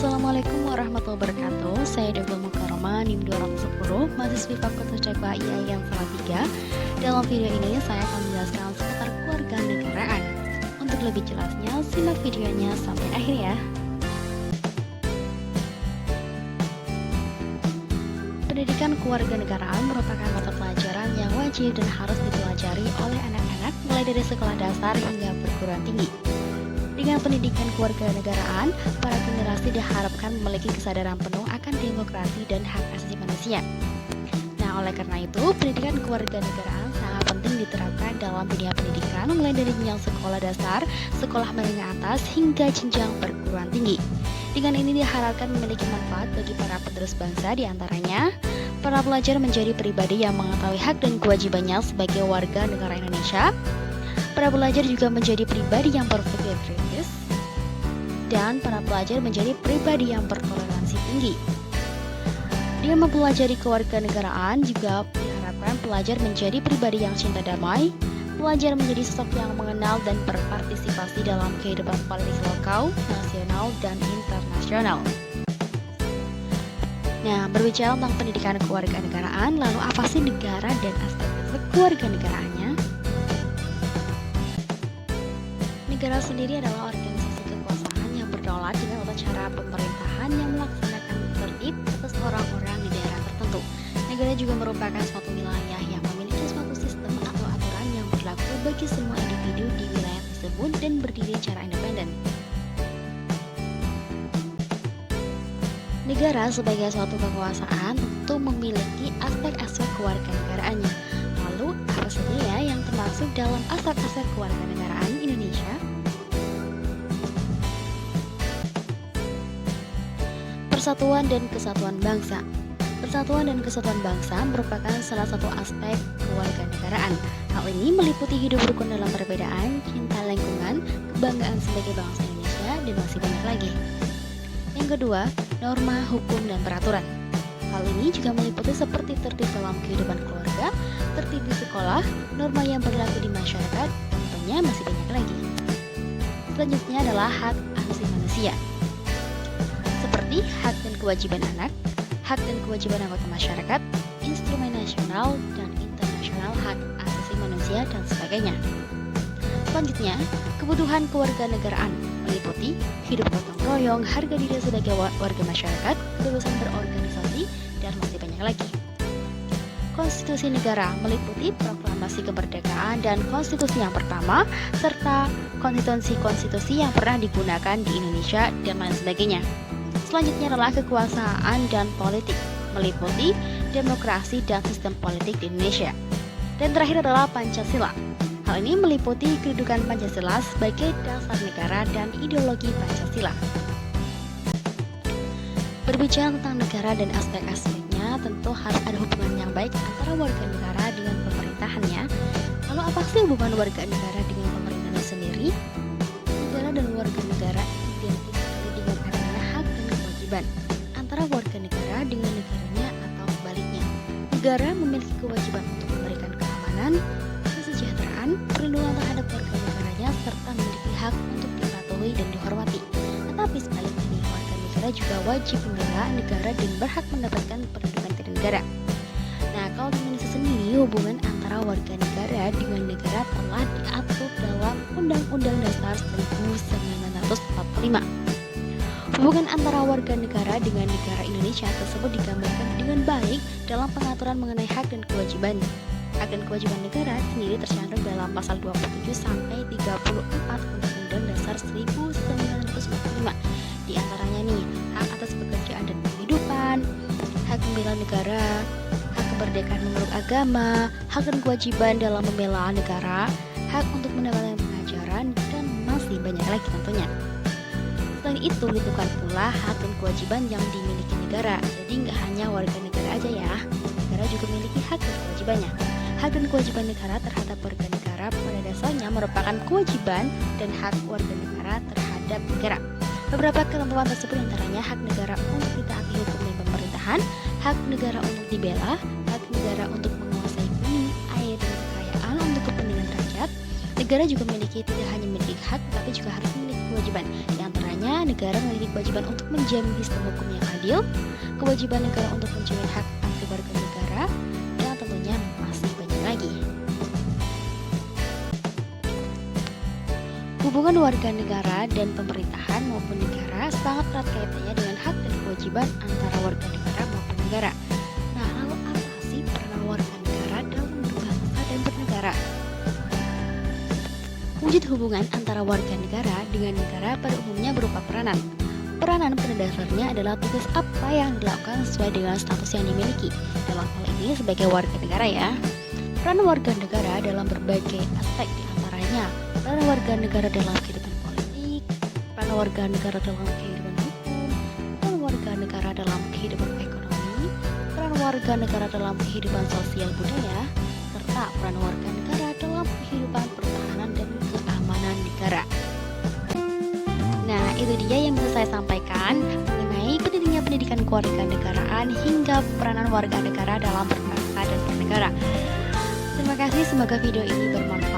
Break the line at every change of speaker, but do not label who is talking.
Assalamualaikum warahmatullahi wabarakatuh. Saya Dewa Mukarma, NIM 210, mahasiswi Fakultas Cekwa IA yang Salatiga. Dalam video ini saya akan menjelaskan seputar kewarganegaraan. Untuk lebih jelasnya, simak videonya sampai akhir ya. Pendidikan kewarganegaraan merupakan mata pelajaran yang wajib dan harus dipelajari oleh anak-anak mulai dari sekolah dasar hingga perguruan tinggi. Dengan pendidikan kewarganegaraan, para generasi diharapkan memiliki kesadaran penuh akan demokrasi dan hak asasi manusia. Nah, oleh karena itu, pendidikan kewarganegaraan sangat penting diterapkan dalam dunia pendidikan mulai dari jenjang sekolah dasar, sekolah menengah atas, hingga jenjang perguruan tinggi. Dengan ini diharapkan memiliki manfaat bagi para penerus bangsa, diantaranya para pelajar menjadi pribadi yang mengetahui hak dan kewajibannya sebagai warga negara Indonesia. Para pelajar juga menjadi pribadi yang berpikir kritis, dan para pelajar menjadi pribadi yang bertoleransi tinggi. Dengan mempelajari kewarganegaraan juga diharapkan pelajar menjadi pribadi yang cinta damai, pelajar menjadi sosok yang mengenal dan berpartisipasi dalam kehidupan politik lokal, nasional, dan internasional. Nah, berbicara tentang pendidikan kewarganegaraan, lalu apa sih negara dan aspek-aspek kewarganegaraannya? Negara sendiri adalah organisasi kekuasaan yang berdaulat dengan tata cara pemerintahan yang melaksanakan tertib atas orang-orang di daerah tertentu. Negara juga merupakan suatu wilayah yang memiliki suatu sistem atau aturan yang berlaku bagi semua individu di wilayah tersebut dan berdiri secara independen. Negara sebagai suatu kekuasaan tentu memiliki aspek-aspek kewarganegaraannya. Lalu, apa saja ya yang termasuk dalam aspek-aspek kewarganegaraan Indonesia? Persatuan dan kesatuan bangsa. Persatuan dan kesatuan bangsa merupakan salah satu aspek kewarganegaraan. Hal ini meliputi hidup rukun dalam perbedaan, cinta lingkungan, kebanggaan sebagai bangsa Indonesia, dan masih banyak lagi. Yang kedua, norma, hukum, dan peraturan. Hal ini juga meliputi seperti tertib dalam kehidupan keluarga, tertib di sekolah, norma yang berlaku di masyarakat, dan tentunya masih banyak lagi. Selanjutnya adalah hak asasi manusia, seperti hak dan kewajiban anak, hak dan kewajiban anggota masyarakat, instrumen nasional dan internasional hak asasi manusia, dan sebagainya. Selanjutnya, kebutuhan kewarganegaraan meliputi hidup gotong royong, harga diri sebagai warga masyarakat, kebebasan berorganisasi, dan masih banyak lagi. Konstitusi negara meliputi proklamasi kemerdekaan dan konstitusi yang pertama, serta konstitusi-konstitusi yang pernah digunakan di Indonesia, dan lain sebagainya. Selanjutnya adalah kekuasaan dan politik, meliputi demokrasi dan sistem politik di Indonesia. Dan terakhir adalah Pancasila. Hal ini meliputi kedudukan Pancasila sebagai dasar negara dan ideologi Pancasila. Berbicara tentang negara dan aspek-aspeknya, tentu harus ada hubungan yang baik antara warga negara dengan pemerintahannya. Lalu apa sih hubungan warga negara dengan pemerintahnya sendiri? Negara dan warga negara identik sekali dengan adanya hak dan kewajiban antara warga negara dengan negaranya atau sebaliknya. Negara memiliki kewajiban untuk memberikan keamanan, kesejahteraan, perlindungan terhadap warga negaranya, serta memiliki hak untuk dipatuhi dan dihormati. Tetapi sebaliknya nih, warga negara juga wajib membela negara dan berhak mendapatkan perlindungan dari negara. Nah, kalau di Indonesia sendiri, hubungan antara warga negara dengan negara telah diatur dalam Undang-Undang Dasar 1945. Hubungan antara warga negara dengan negara Indonesia tersebut digambarkan dengan baik dalam pengaturan mengenai hak dan kewajiban. Hak dan kewajiban negara sendiri tercantum dalam pasal 27 sampai 34 Undang-Undang Dasar 1945. Di antaranya nih, hak atas pekerjaan dan kehidupan, hak membela negara, hak kemerdekaan memeluk agama, hak dan kewajiban dalam membela negara, hak untuk mendapatkan pengajaran, dan masih banyak lagi tentunya. Selain itu, ditentukan pula hak dan kewajiban yang dimiliki negara. Jadi nggak hanya warga negara aja ya, negara juga memiliki hak dan kewajibannya. Hak dan kewajiban negara terhadap warga negara pada dasarnya merupakan kewajiban dan hak warga negara terhadap negara. Beberapa ketentuan tersebut antaranya hak negara untuk ditaati hukum dan pemerintahan, hak negara untuk dibela, hak negara untuk menguasai bumi, air, dan kekayaan untuk kepentingan rakyat. Negara juga tidak hanya memiliki hak, tapi juga harus memiliki kewajiban. Di antaranya antaranya negara memiliki kewajiban untuk menjamin sistem hukum yang adil, kewajiban negara untuk menjamin hak antar warga negara, dan tentunya masih banyak lagi. Hubungan warga negara dan pemerintahan maupun negara sangat erat kaitannya dengan hak dan kewajiban antara warga negara maupun negara. Nah, lalu apa sih peranan warga negara dalam berbangsa dan bernegara? Wujud hubungan antara warga negara dengan negara pada umumnya berupa peranan. Peranan pada dasarnya adalah tugas apa yang dilakukan sesuai dengan status yang dimiliki. Dalam hal ini sebagai warga negara ya. Peran warga negara dalam berbagai aspek diantaranya peran warga negara dalam kehidupan politik, peran warga negara dalam kehidupan hukum, peran warga negara dalam kehidupan ekonomi, peran warga negara dalam kehidupan sosial budaya, serta peran warga negara dalam kehidupan pertahanan dan keamanan negara. Nah, itu dia yang bisa saya sampaikan mengenai pentingnya pendidikan kewarganegaraan hingga peranan warga negara dalam berbangsa dan bernegara. Terima kasih, semoga video ini bermanfaat.